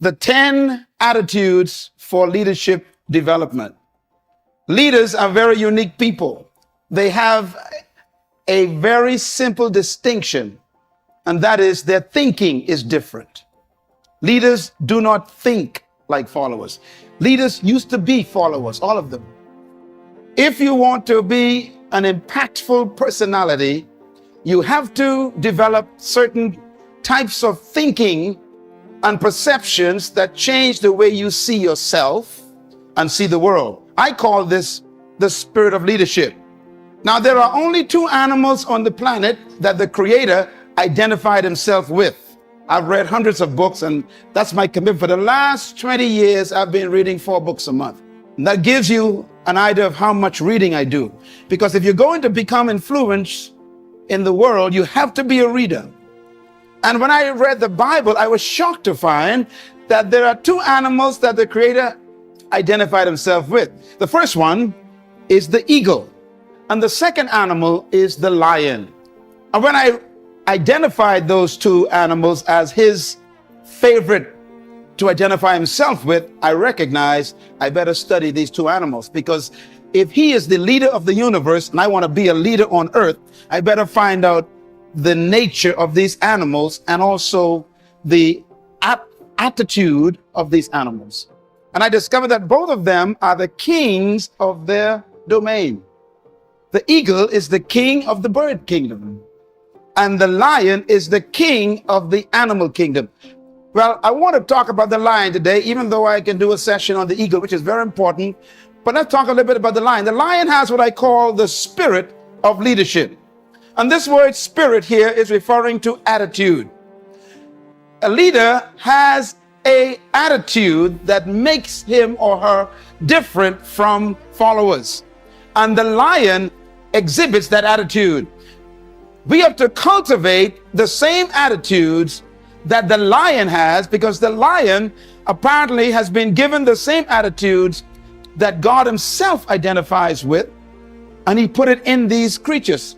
the 10 attitudes for leadership development. Leaders are very unique people. They have a very simple distinction, and that is their thinking is different. Leaders do not think like followers. Leaders used to be followers, all of them. If you want to be an impactful personality, you have to develop certain types of thinking and perceptions that change the way you see yourself and see the world. I call this the spirit of leadership. Now, there are only two animals on the planet that the Creator identified himself with. I've read hundreds of books, and that's my commitment. For the last 20 years, I've been reading 4 books a month. And that gives you an idea of how much reading I do. Because if you're going to become influenced in the world, you have to be a reader. And when I read the Bible, I was shocked to find that there are two animals that the Creator identified himself with. The first one is the eagle, and the second animal is the lion. And when I identified those two animals as his favorite to identify himself with, I recognized I better study these two animals, because if he is the leader of the universe and I want to be a leader on earth, I better find out the nature of these animals and also the attitude of these animals. And I discovered that both of them are the kings of their domain. The eagle is the king of the bird kingdom, and the lion is the king of the animal kingdom. Well, I want to talk about the lion today, even though I can do a session on the eagle, which is very important. But let's talk a little bit about the lion. The lion has what I call the spirit of leadership. And this word spirit here is referring to attitude. A leader has an attitude that makes him or her different from followers. And the lion exhibits that attitude. We have to cultivate the same attitudes that the lion has, because the lion apparently has been given the same attitudes that God himself identifies with, and he put it in these creatures.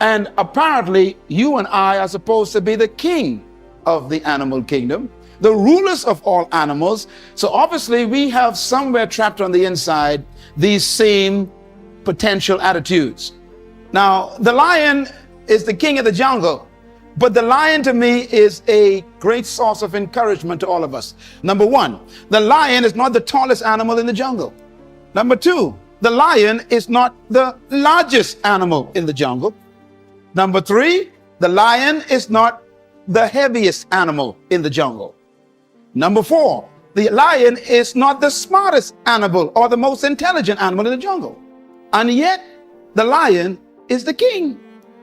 And apparently you and I are supposed to be the king of the animal kingdom, the rulers of all animals. So obviously we have somewhere trapped on the inside these same potential attitudes. Now, the lion is the king of the jungle, but the lion to me is a great source of encouragement to all of us. Number one, the lion is not the tallest animal in the jungle. Number two, the lion is not the largest animal in the jungle. Number three, the lion is not the heaviest animal in the jungle. Number four, the lion is not the smartest animal or the most intelligent animal in the jungle. And yet, the lion is the king.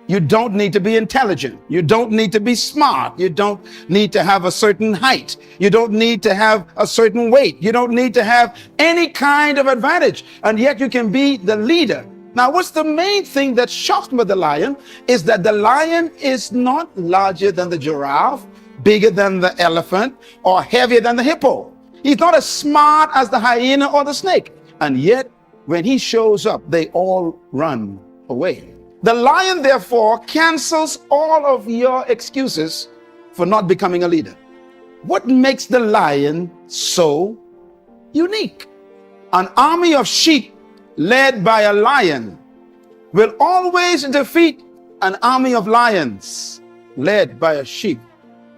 You don't need to be intelligent. You don't need to be smart. You don't need to have a certain height. You don't need to have a certain weight. You don't need to have any kind of advantage. And yet you can be the leader. Now, what's the main thing that shocks me with the lion is that the lion is not larger than the giraffe, bigger than the elephant, or heavier than the hippo. He's not as smart as the hyena or the snake. And yet, when he shows up, they all run away. The lion, therefore, cancels all of your excuses for not becoming a leader. What makes the lion so unique? An army of sheep led by a lion will always defeat an army of lions led by a sheep,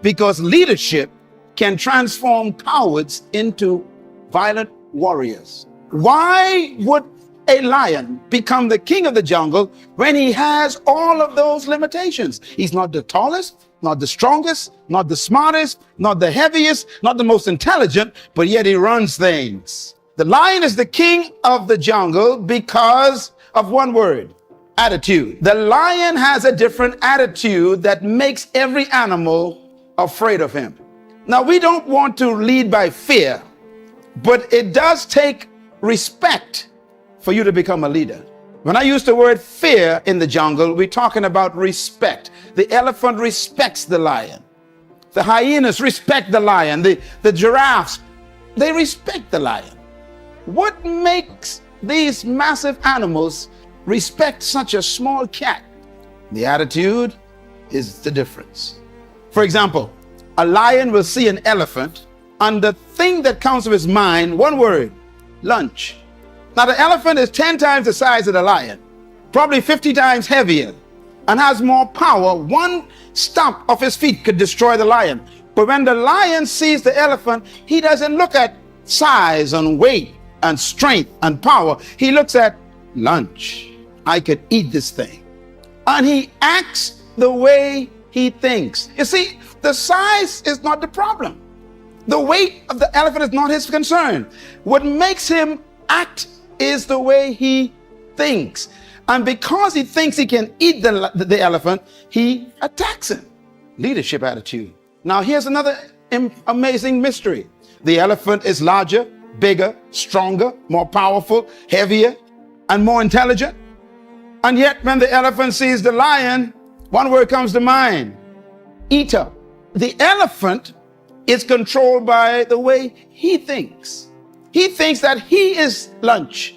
because leadership can transform cowards into violent warriors. Why would a lion become the king of the jungle when he has all of those limitations? He's not the tallest, not the strongest, not the smartest, not the heaviest, not the most intelligent, but yet he runs things. The lion is the king of the jungle because of one word: attitude. The lion has a different attitude that makes every animal afraid of him. Now, we don't want to lead by fear, but it does take respect for you to become a leader. When I use the word fear in the jungle, we're talking about respect. The elephant respects the lion. The hyenas respect the lion. The giraffes, they respect the lion. What makes these massive animals respect such a small cat? The attitude is the difference. For example, a lion will see an elephant And the thing that comes to his mind, one word, lunch. Now the elephant is 10 times the size of the lion, probably 50 times heavier, and has more power. One stomp of his feet could destroy the lion. But when the lion sees the elephant, he doesn't look at size and weight and strength and power. He looks at lunch. I could eat this thing. And he acts the way he thinks. You see, the size is not the problem. The weight of the elephant is not his concern. What makes him act is the way he thinks. And because he thinks he can eat the elephant, he attacks him. Leadership attitude. Now here's another amazing mystery. The elephant is larger, bigger, stronger, more powerful, heavier, and more intelligent. And yet when the elephant sees the lion, one word comes to mind: eater. The elephant is controlled by the way he thinks. He thinks that he is lunch.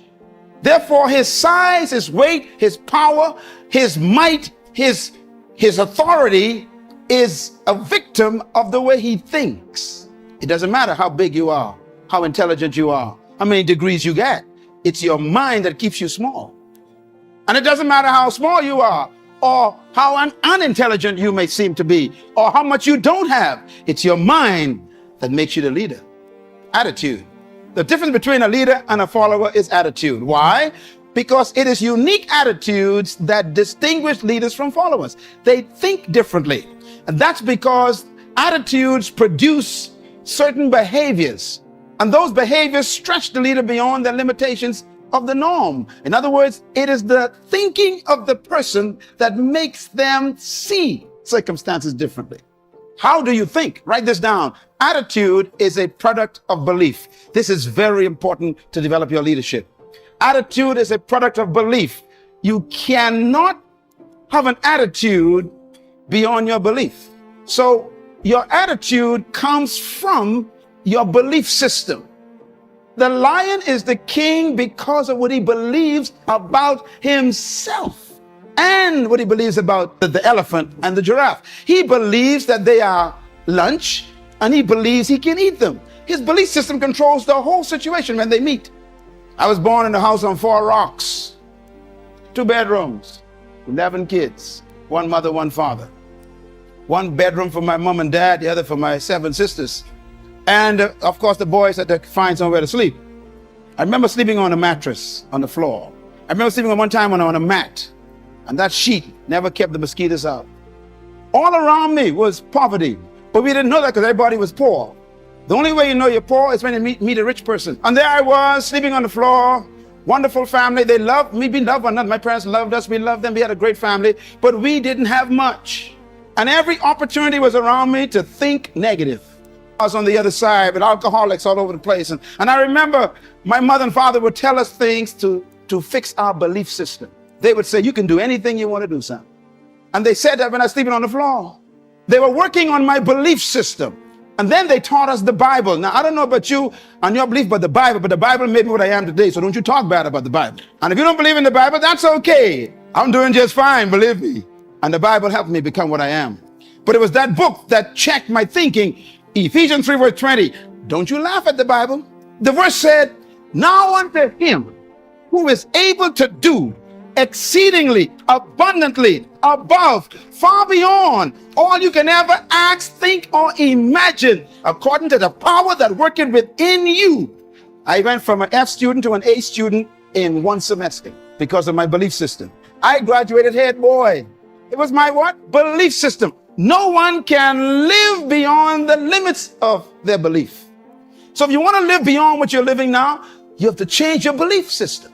Therefore, his size, his weight, his power, his might, his authority is a victim of the way he thinks. It doesn't matter how big you are, how intelligent you are, how many degrees you get. It's your mind that keeps you small. And it doesn't matter how small you are, or how unintelligent you may seem to be, or how much you don't have. It's your mind that makes you the leader. Attitude. The difference between a leader and a follower is attitude. Why? Because it is unique attitudes that distinguish leaders from followers. They think differently. And that's because attitudes produce certain behaviors. And those behaviors stretch the leader beyond their limitations of the norm. In other words, it is the thinking of the person that makes them see circumstances differently. How do you think? Write this down. Attitude is a product of belief. This is very important to develop your leadership. Attitude is a product of belief. You cannot have an attitude beyond your belief. So your attitude comes from your belief system. The lion is the king because of what he believes about himself and what he believes about the elephant and the giraffe. He believes that they are lunch, and he believes he can eat them. His belief system controls the whole situation when they meet. I was born in a house on 4 rocks, 2 bedrooms, 11 kids, 1 mother, 1 father. 1 bedroom for my mom and dad, the other for my 7 sisters. And of course, the boys had to find somewhere to sleep. I remember sleeping on a mattress on the floor. I remember sleeping one time on a mat, and that sheet never kept the mosquitoes out. All around me was poverty, but we didn't know that because everybody was poor. The only way you know you're poor is when you meet a rich person. And there I was sleeping on the floor, wonderful family. They loved me, we loved one another. My parents loved us, we loved them. We had a great family, but we didn't have much. And every opportunity was around me to think negative. I was on the other side with alcoholics all over the place. And I remember my mother and father would tell us things to fix our belief system. They would say, you can do anything you want to do, son. And they said that when I was sleeping on the floor. They were working on my belief system. And then they taught us the Bible. Now, I don't know about you and your belief about the Bible made me what I am today. So don't you talk bad about the Bible. And if you don't believe in the Bible, that's okay. I'm doing just fine, believe me. And the Bible helped me become what I am. But it was that book that checked my thinking. Ephesians 3 verse 20. Don't you laugh at the Bible. The verse said, now unto him who is able to do exceedingly abundantly above, far beyond all you can ever ask, think, or imagine, according to the power that working within you. I went from an F student to an A student in 1 semester because of my belief system. I graduated head boy. It was my what? Belief system. No one can live beyond the limits of their belief. So if you want to live beyond what you're living now, you have to change your belief system.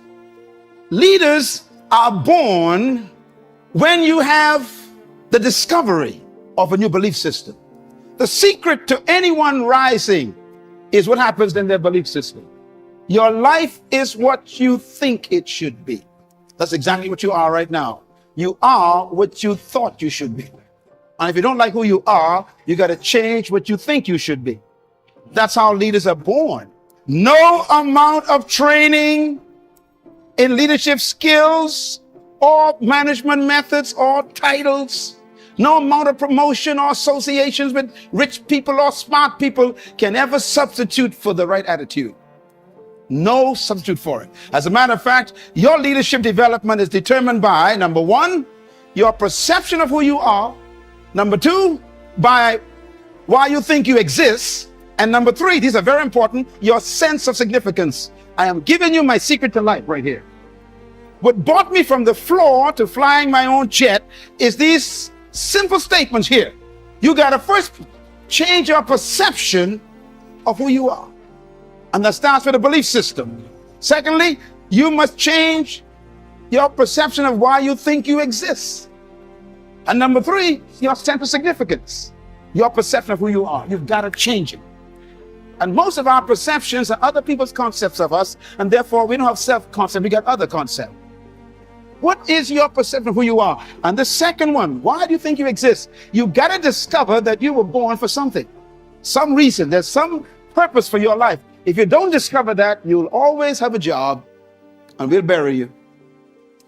Leaders are born when you have the discovery of a new belief system. The secret to anyone rising is what happens in their belief system. Your life is what you think it should be. That's exactly what you are right now. You are what you thought you should be. And if you don't like who you are, you got to change what you think you should be. That's how leaders are born. No amount of training in leadership skills or management methods or titles, No amount of promotion or associations with rich people or smart people can ever substitute for the right attitude. No substitute for it. As a matter of fact, your leadership development is determined by, number one, your perception of who you are. Number two, by why you think you exist. And number three, these are very important, your sense of significance. I am giving you my secret to life right here. What brought me from the floor to flying my own jet is these simple statements here. You got to first change your perception of who you are. And that starts with a belief system. Secondly, you must change your perception of why you think you exist. And number three, your sense of significance. Your perception of who you are. You've got to change it. And most of our perceptions are other people's concepts of us, and therefore we don't have self-concept, we got other concept. What is your perception of who you are? And the second one, why do you think you exist? You got to discover that you were born for something, some reason. There's some purpose for your life. If you don't discover that, you'll always have a job, and we'll bury you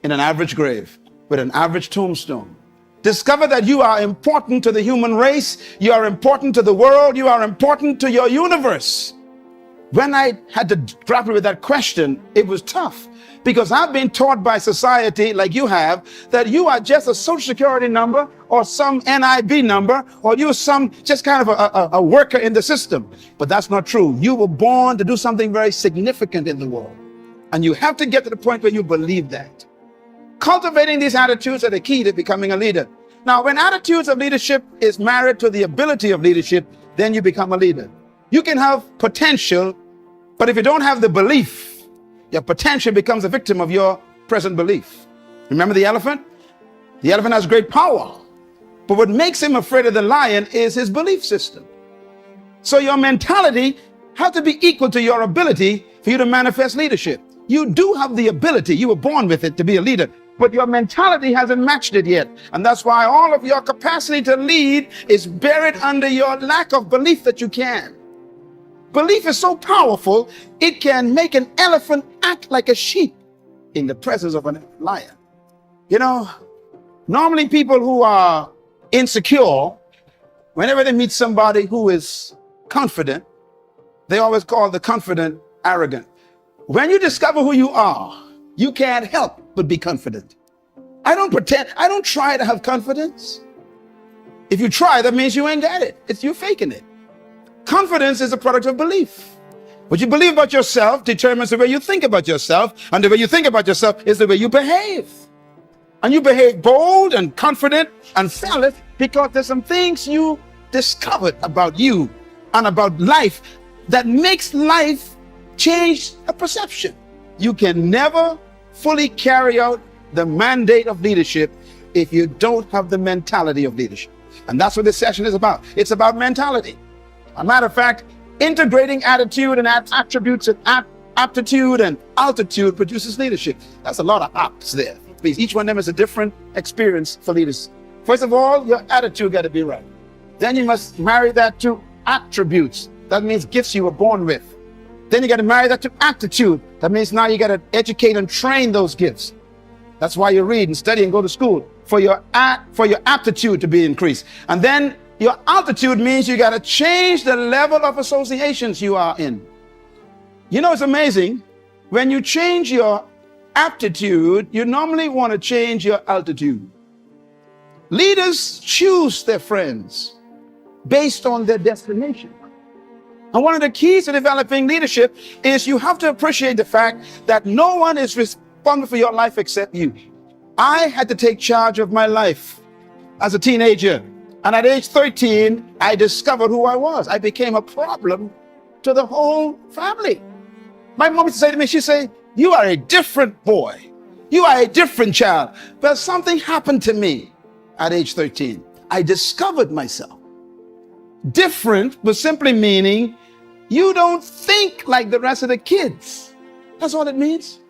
in an average grave with an average tombstone. Discover that you are important to the human race. You are important to the world. You are important to your universe. When I had to grapple with that question, it was tough, because I've been taught by society, like you have, that you are just a social security number or some NIB number, or you're some just kind of a worker in the system. But that's not true. You were born to do something very significant in the world. And you have to get to the point where you believe that. Cultivating these attitudes are the key to becoming a leader. Now, when attitudes of leadership is married to the ability of leadership, then you become a leader. You can have potential, but if you don't have the belief, your potential becomes a victim of your present belief. Remember the elephant? The elephant has great power, but what makes him afraid of the lion is his belief system. So your mentality has to be equal to your ability for you to manifest leadership. You do have the ability, you were born with it, to be a leader, but your mentality hasn't matched it yet. And that's why all of your capacity to lead is buried under your lack of belief that you can. Belief is so powerful, it can make an elephant act like a sheep in the presence of a lion. You know, normally people who are insecure, whenever they meet somebody who is confident, they always call the confident arrogant. When you discover who you are, you can't help but be confident. I don't pretend, I don't try to have confidence. If you try, that means you ain't got it. You're faking it. Confidence is a product of belief. What you believe about yourself determines the way you think about yourself, and the way you think about yourself is the way you behave. And you behave bold and confident and fearless because there's some things you discovered about you and about life that makes life change a perception. You can never fully carry out the mandate of leadership if you don't have the mentality of leadership. And that's what this session is about. It's about mentality. As a matter of fact, integrating attitude and attributes and aptitude and altitude produces leadership. That's a lot of ops there. Because each one of them is a different experience for leaders. First of all, your attitude got to be right. Then you must marry that to attributes. That means gifts you were born with. Then you got to marry that to aptitude. That means now you got to educate and train those gifts. That's why you read and study and go to school, for your aptitude to be increased. And then your altitude means you got to change the level of associations you are in. You know, it's amazing. When you change your aptitude, you normally want to change your altitude. Leaders choose their friends based on their destination. And one of the keys to developing leadership is you have to appreciate the fact that no one is responsible for your life except you. I had to take charge of my life as a teenager. And at age 13, I discovered who I was. I became a problem to the whole family. My mom used to say to me, she'd say, "You are a different boy. You are a different child." But something happened to me at age 13. I discovered myself. Different was simply meaning you don't think like the rest of the kids. That's all it means.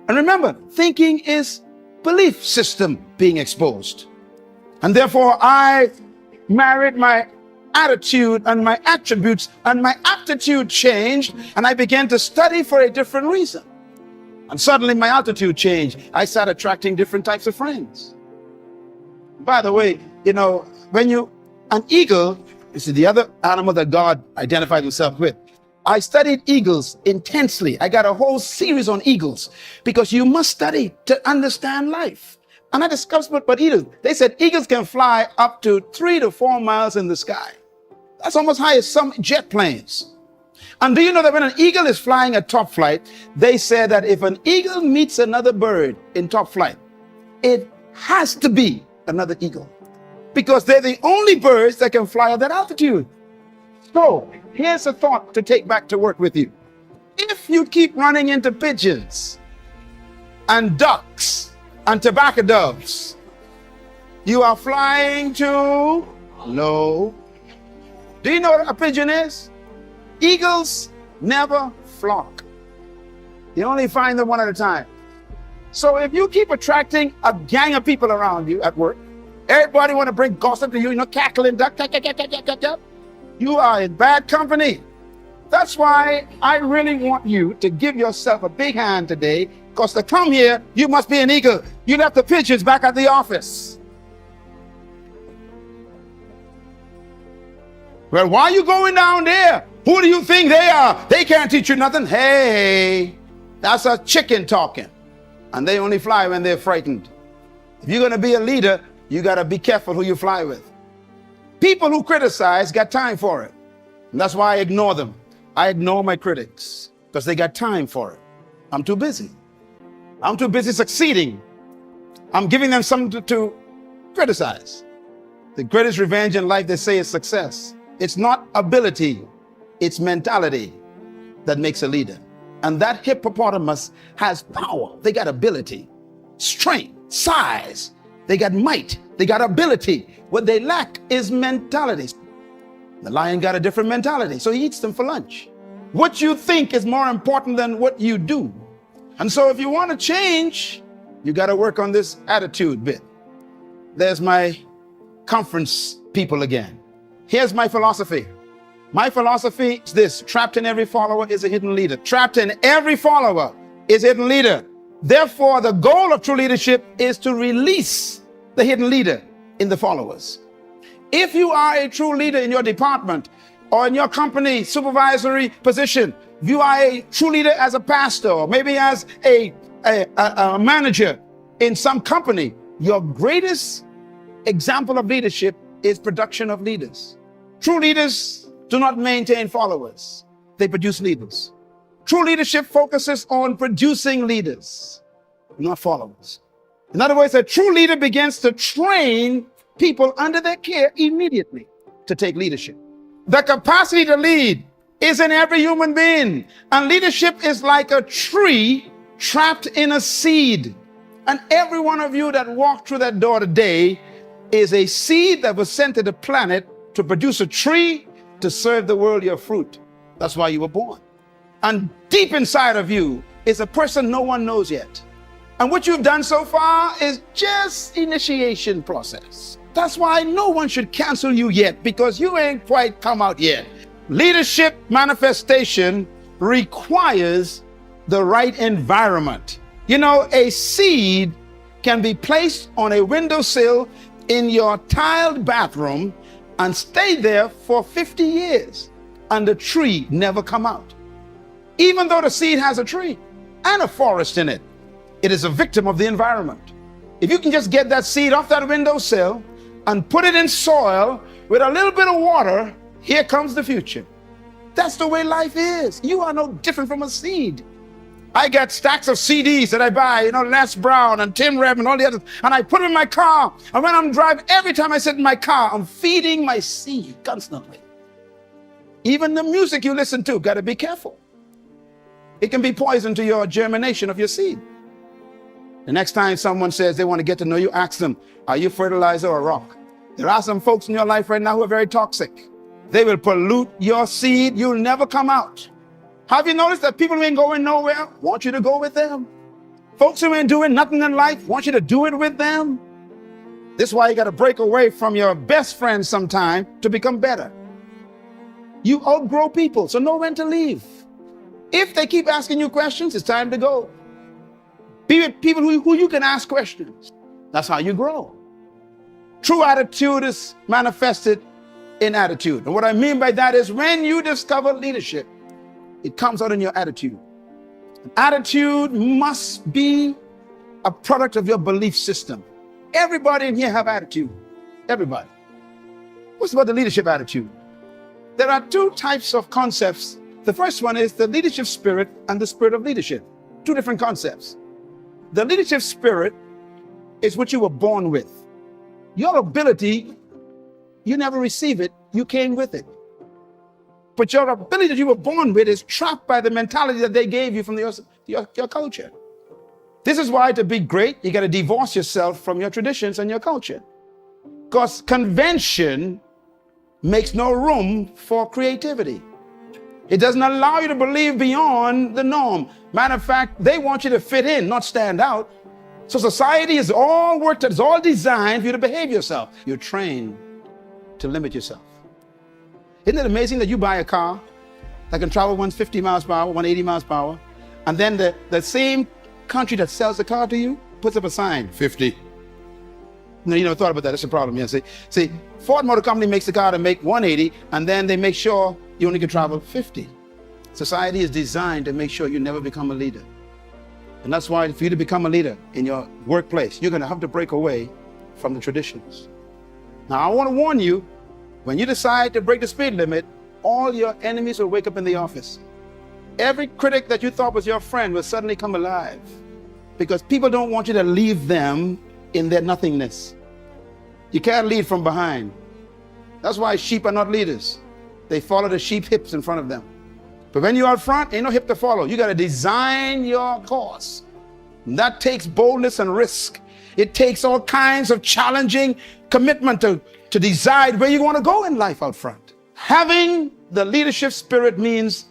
And remember, thinking is belief system being exposed. And therefore, I married my attitude and my attributes, and my aptitude changed, and I began to study for a different reason. And suddenly my altitude changed. I started attracting different types of friends. By the way, You know, an eagle, this is the other animal that God identified himself with. I studied eagles intensely. I got a whole series on eagles because you must study to understand life. And I discovered, but eagles, they said eagles can fly up to 3 to 4 miles in the sky. That's almost high as some jet planes. And do you know that when an eagle is flying at top flight, they said that if an eagle meets another bird in top flight, it has to be another eagle, because they're the only birds that can fly at that altitude. So here's a thought to take back to work with you. If you keep running into pigeons and ducks and tobacco doves, you are flying too low. Do you know what a pigeon is? Eagles never flock. You only find them one at a time. So if you keep attracting a gang of people around you at work, everybody want to bring gossip to you, cackling, duck, you are in bad company. That's why I really want you to give yourself a big hand today, because to come here, you must be an eagle. You left the pigeons back at the office. Well, why are you going down there? Who do you think they are? They can't teach you nothing. Hey, that's a chicken talking. And they only fly when they're frightened. If you're going to be a leader, you got to be careful who you fly with. People who criticize got time for it. And that's why I ignore them. I ignore my critics because they got time for it. I'm too busy. I'm too busy succeeding. I'm giving them something to criticize. The greatest revenge in life, they say, is success. It's not ability, it's mentality that makes a leader. And that hippopotamus has power. They got ability, strength, size. They got might. They got ability. What they lack is mentality. The lion got a different mentality, so he eats them for lunch. What you think is more important than what you do. And so if you want to change, you got to work on this attitude bit. There's my conference people again. Here's my philosophy. My philosophy is this: trapped in every follower is a hidden leader. Trapped in every follower is a hidden leader. Therefore, the goal of true leadership is to release the hidden leader in the followers. If you are a true leader in your department or in your company supervisory position, if you are a true leader as a pastor or maybe as a manager in some company, your greatest example of leadership is production of leaders. True leaders do not maintain followers. They produce leaders. True leadership focuses on producing leaders, not followers. In other words, a true leader begins to train people under their care immediately to take leadership. The capacity to lead is in every human being. And leadership is like a tree trapped in a seed. And every one of you that walked through that door today is a seed that was sent to the planet to produce a tree to serve the world your fruit. That's why you were born. And deep inside of you is a person no one knows yet. And what you've done so far is just initiation process. That's why no one should cancel you yet, because you ain't quite come out yet. Leadership manifestation requires the right environment. You know, a seed can be placed on a windowsill in your tiled bathroom and stay there for 50 years and the tree never come out. Even though the seed has a tree and a forest in it, it is a victim of the environment. If you can just get that seed off that windowsill and put it in soil with a little bit of water, here comes the future. That's the way life is. You are no different from a seed. I got stacks of CDs that I buy, Les Brown and Tim Rev and all the others, and I put them in my car. And when I'm driving, every time I sit in my car, I'm feeding my seed constantly. Even the music you listen to, got to be careful. It can be poison to your germination of your seed. The next time someone says they want to get to know you, ask them, are you fertilizer or rock? There are some folks in your life right now who are very toxic. They will pollute your seed. You'll never come out. Have you noticed that people who ain't going nowhere want you to go with them? Folks who ain't doing nothing in life want you to do it with them? This is why you got to break away from your best friends sometime to become better. You outgrow people, so know when to leave. If they keep asking you questions, it's time to go. Be with people who you can ask questions. That's how you grow. True attitude is manifested in attitude. And what I mean by that is when you discover leadership, it comes out in your attitude. Attitude must be a product of your belief system. Everybody in here have attitude. Everybody. What's about the leadership attitude? There are two types of concepts. The first one is the leadership spirit and the spirit of leadership. Two different concepts. The leadership spirit is what you were born with. Your ability, you never receive it, you came with it. But your ability that you were born with is trapped by the mentality that they gave you from your culture. This is why to be great, you got to divorce yourself from your traditions and your culture. Because convention makes no room for creativity. It doesn't allow you to believe beyond the norm. Matter of fact, they want you to fit in, not stand out. So society is all worked, it's all designed for you to behave yourself. You're trained to limit yourself. Isn't it amazing that you buy a car that can travel 150 miles per hour, 180 miles per hour, and then the same country that sells the car to you puts up a sign, 50. No, you never thought about that. That's a problem. Yeah, see, Ford Motor Company makes the car to make 180, and then they make sure you only can travel 50. Society is designed to make sure you never become a leader. And that's why for you to become a leader in your workplace, you're going to have to break away from the traditions. Now, I want to warn you, when you decide to break the speed limit, all your enemies will wake up in the office. Every critic that you thought was your friend will suddenly come alive because people don't want you to leave them in their nothingness. You can't lead from behind. That's why sheep are not leaders. They follow the sheep hips in front of them. But when you're out front, ain't no hip to follow. You got to design your course. And that takes boldness and risk. It takes all kinds of challenging commitment to decide where you want to go in life out front. Having the leadership spirit means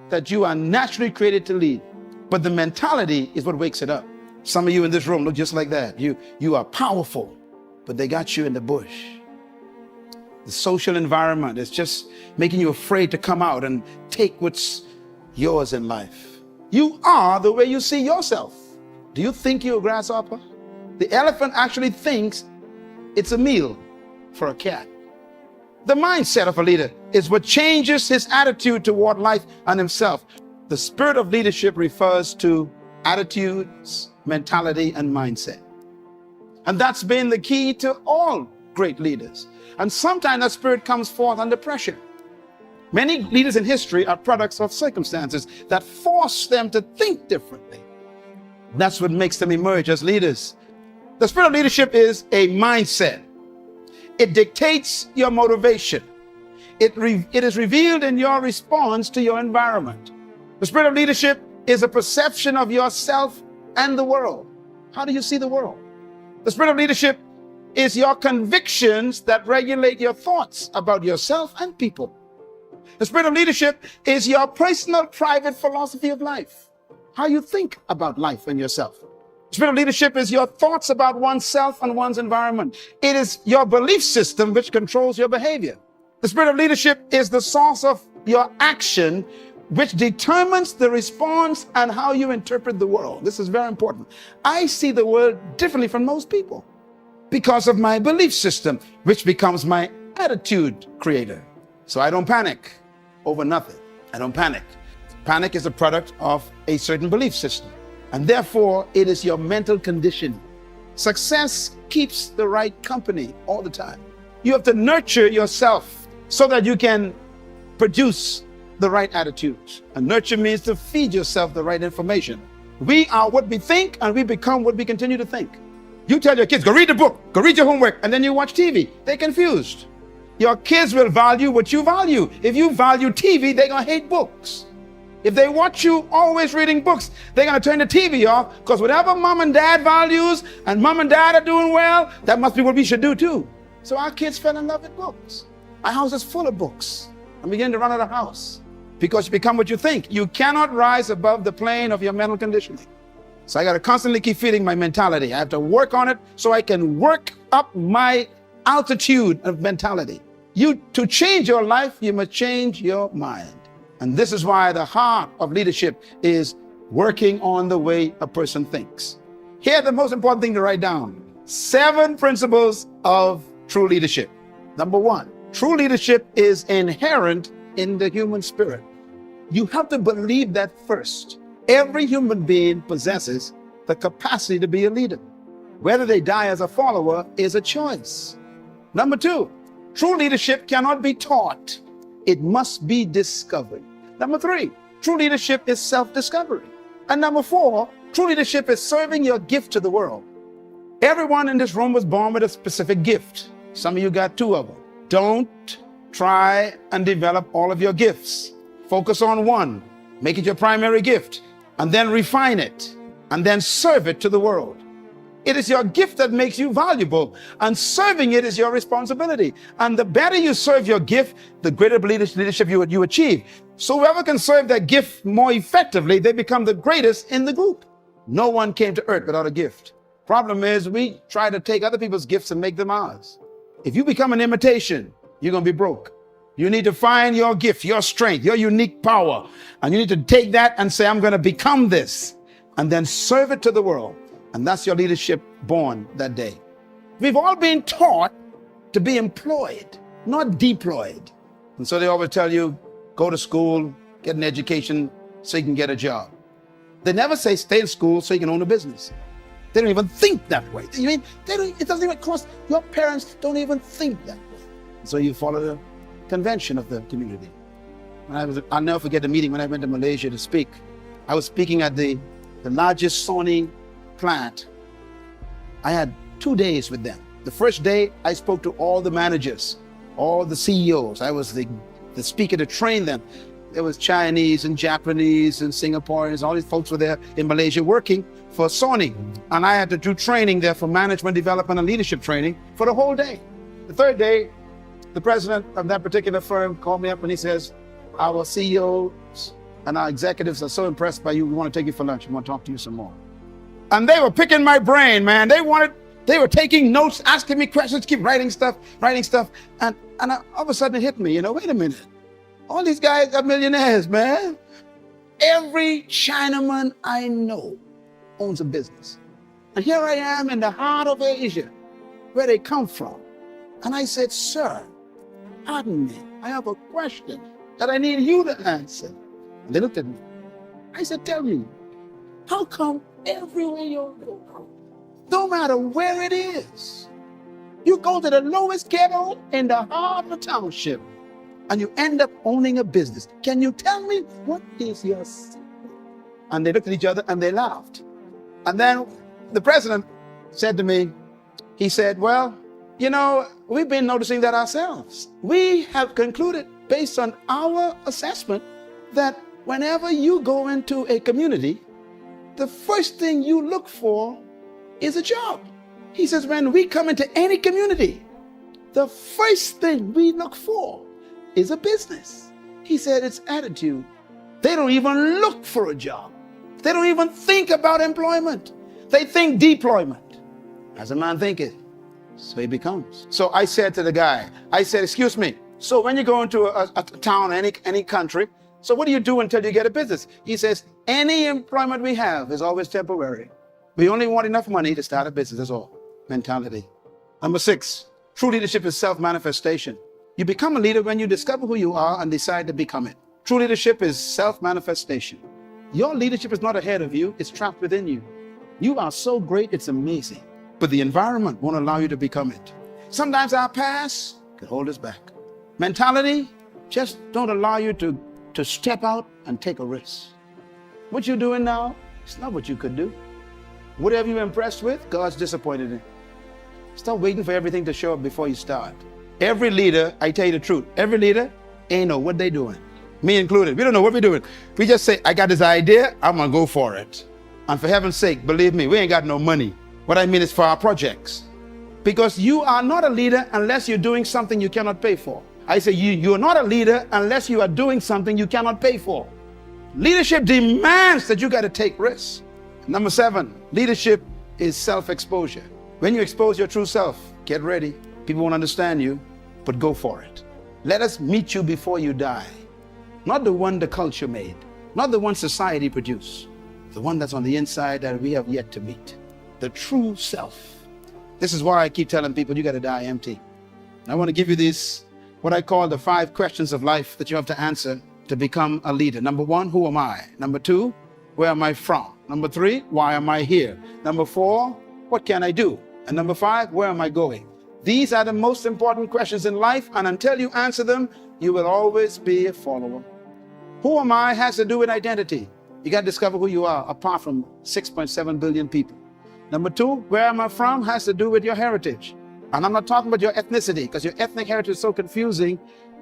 that you are naturally created to lead. But the mentality is what wakes it up. Some of you in this room look just like that. You are powerful, but they got you in the bush. The social environment is just making you afraid to come out and take what's yours in life. You are the way you see yourself. Do you think you're a grasshopper? The elephant actually thinks it's a meal for a cat. The mindset of a leader is what changes his attitude toward life and himself. The spirit of leadership refers to attitudes, mentality, and mindset. And that's been the key to all great leaders. And sometimes that spirit comes forth under pressure. Many leaders in history are products of circumstances that force them to think differently. That's what makes them emerge as leaders. The spirit of leadership is a mindset. It dictates your motivation. It is revealed in your response to your environment. The spirit of leadership is a perception of yourself and the world. How do you see the world? The spirit of leadership is your convictions that regulate your thoughts about yourself and people. The spirit of leadership is your personal, private philosophy of life, how you think about life and yourself. The spirit of leadership is your thoughts about oneself and one's environment. It is your belief system which controls your behavior. The spirit of leadership is the source of your action, which determines the response and how you interpret the world. This is very important. I see the world differently from most people because of my belief system, which becomes my attitude creator. So I don't panic over nothing. I don't panic. Panic is a product of a certain belief system, and therefore it is your mental condition. Success keeps the right company all the time. You have to nurture yourself so that you can produce the right attitudes. And nurture means to feed yourself the right information. We are what we think, and we become what we continue to think. You tell your kids, go read the book, go read your homework, and then you watch TV. They're confused. Your kids will value what you value. If you value TV, they're going to hate books. If they watch you always reading books, they're going to turn the TV off, because whatever mom and dad values and mom and dad are doing well, that must be what we should do too. So our kids fell in love with books. My house is full of books. I'm beginning to run out of house because you become what you think. You cannot rise above the plane of your mental conditioning. So I got to constantly keep feeding my mentality. I have to work on it so I can work up my altitude of mentality. To change your life, you must change your mind. And this is why the heart of leadership is working on the way a person thinks. Here's the most important thing to write down: 7 principles of true leadership. Number one, true leadership is inherent in the human spirit. You have to believe that first. Every human being possesses the capacity to be a leader. Whether they die as a follower is a choice. Number two, true leadership cannot be taught. It must be discovered. Number three, true leadership is self-discovery. And number four, true leadership is serving your gift to the world. Everyone in this room was born with a specific gift. Some of you got two of them. Don't try and develop all of your gifts. Focus on one. Make it your primary gift, and then refine it, and then serve it to the world. It is your gift that makes you valuable, and serving it is your responsibility. And the better you serve your gift, the greater leadership you achieve. So whoever can serve their gift more effectively, they become the greatest in the group. No one came to earth without a gift. Problem is, we try to take other people's gifts and make them ours. If you become an imitation, you're going to be broke. You need to find your gift, your strength, your unique power. And you need to take that and say, I'm going to become this, and then serve it to the world. And that's your leadership born that day. We've all been taught to be employed, not deployed. And so they always tell you, go to school, get an education so you can get a job. They never say stay in school so you can own a business. They don't even think that way. You mean, it doesn't even cost, your parents don't even think that way. So you follow the convention of the community. I'll never forget the meeting when I went to Malaysia to speak. I was speaking at the largest Sony plant. I had 2 days with them. The first day, I spoke to all the managers, all the CEOs. I was the speaker to train them. There was Chinese and Japanese and Singaporeans. All these folks were there in Malaysia working for Sony. And I had to do training there for management development and leadership training for the whole day. The third day, the president of that particular firm called me up and he says, our CEOs and our executives are so impressed by you, we want to take you for lunch. We want to talk to you some more. And they were picking my brain, man. They were taking notes, asking me questions, keep writing stuff. And all of a sudden it hit me, wait a minute. All these guys are millionaires, man. Every Chinaman I know owns a business. And here I am in the heart of Asia, where they come from. And I said, sir, pardon me, I have a question that I need you to answer. And they looked at me. I said, tell me, how come everywhere you go, no matter where it is, you go to the lowest ghetto in the heart of the township, and you end up owning a business? Can you tell me what is your secret? And they looked at each other and they laughed. And then the president said to me, he said, well, we've been noticing that ourselves. We have concluded, based on our assessment, that whenever you go into a community, the first thing you look for is a job. He says, when we come into any community, the first thing we look for is a business. He said, it's attitude. They don't even look for a job. They don't even think about employment. They think deployment. As a man thinketh, so he becomes. So I said to the guy, I said, excuse me, so when you go into a town, any country, so what do you do until you get a business? He says, any employment we have is always temporary. We only want enough money to start a business, that's all. Mentality. Number 6, true leadership is self-manifestation. You become a leader when you discover who you are and decide to become it. True leadership is self-manifestation. Your leadership is not ahead of you, it's trapped within you. You are so great, it's amazing. But the environment won't allow you to become it. Sometimes our past can hold us back. Mentality just don't allow you to step out and take a risk. What you're doing now, it's not what you could do. Whatever you're impressed with, God's disappointed in. Stop waiting for everything to show up before you start. Every leader, I tell you the truth, every leader ain't know what they doing. Me included. We don't know what we're doing. We just say, I got this idea, I'm gonna go for it. And for heaven's sake, believe me, we ain't got no money. What I mean is for our projects. Because you are not a leader unless you're doing something you cannot pay for. I say you're not a leader unless you are doing something you cannot pay for. Leadership demands that you got to take risks. Number 7, leadership is self-exposure. When you expose your true self, get ready. People won't understand you, but go for it. Let us meet you before you die. Not the one the culture made, not the one society produced, the one that's on the inside that we have yet to meet. The true self. This is why I keep telling people you got to die empty. I want to give you these, what I call the 5 questions of life that you have to answer to become a leader. Number 1, who am I? Number 2, where am I from? Number 3, why am I here? Number 4, what can I do? And number 5, where am I going? These are the most important questions in life, and until you answer them, you will always be a follower. Who am I has to do with identity. You got to discover who you are apart from 6.7 billion people. Number 2, where am I from has to do with your heritage. And I'm not talking about your ethnicity, because your ethnic heritage is so confusing.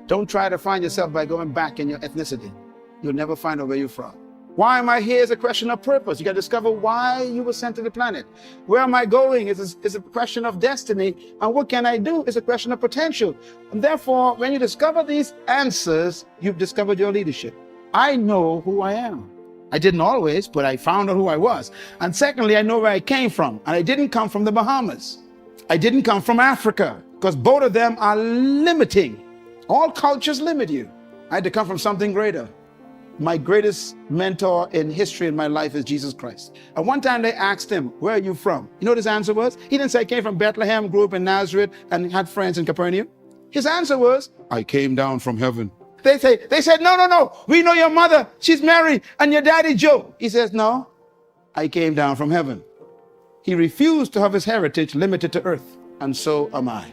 Don't try to find yourself by going back in your ethnicity. You'll never find out where you're from. Why am I here is a question of purpose. You got to discover why you were sent to the planet. Where am I going is a question of destiny. And what can I do is a question of potential. And therefore, when you discover these answers, you've discovered your leadership. I know who I am. I didn't always, but I found out who I was. And secondly, I know where I came from. And I didn't come from the Bahamas. I didn't come from Africa, because both of them are limiting. All cultures limit you. I had to come from something greater. My greatest mentor in history in my life is Jesus Christ. And one time they asked him, where are you from? You know what his answer was? He didn't say, I came from Bethlehem, grew up in Nazareth, and had friends in Capernaum. His answer was, I came down from heaven. They said, no, we know your mother, she's Mary, and your daddy Joe. He says, no, I came down from heaven. He refused to have his heritage limited to earth, and so am I.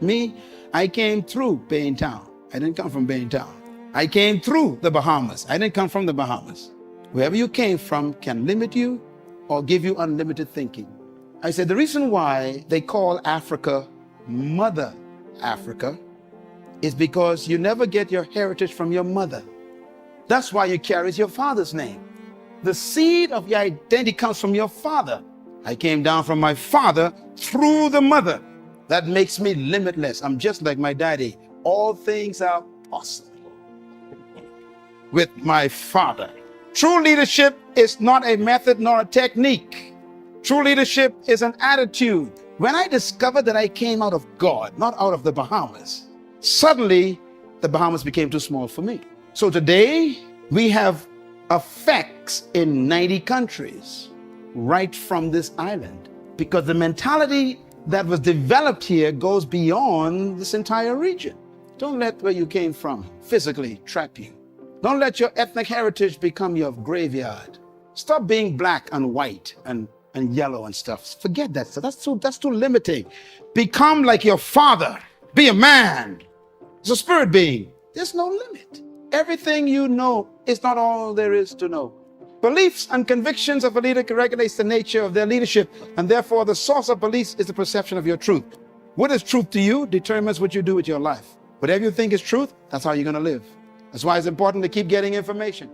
Me, I came through Baintown. I didn't come from Baintown. I came through the Bahamas. I didn't come from the Bahamas. Wherever you came from can limit you or give you unlimited thinking. I said the reason why they call Africa Mother Africa is because you never get your heritage from your mother. That's why you carry your father's name. The seed of your identity comes from your father. I came down from my father through the mother. That makes me limitless. I'm just like my daddy. All things are possible with my father. True leadership is not a method nor a technique. True leadership is an attitude. When I discovered that I came out of God, not out of the Bahamas, suddenly the Bahamas became too small for me. So today we have effects in 90 countries right from this island, because the mentality that was developed here goes beyond this entire region. Don't let where you came from physically trap you. Don't let your ethnic heritage become your graveyard. Stop being black and white and yellow and stuff. Forget that stuff. That's too limiting. Become like your father. Be a man. It's a spirit being. There's no limit. Everything you know is not all there is to know. Beliefs and convictions of a leader regulates the nature of their leadership, and therefore the source of beliefs is the perception of your truth. What is truth to you determines what you do with your life. Whatever you think is truth, that's how you're going to live. That's why it's important to keep getting information.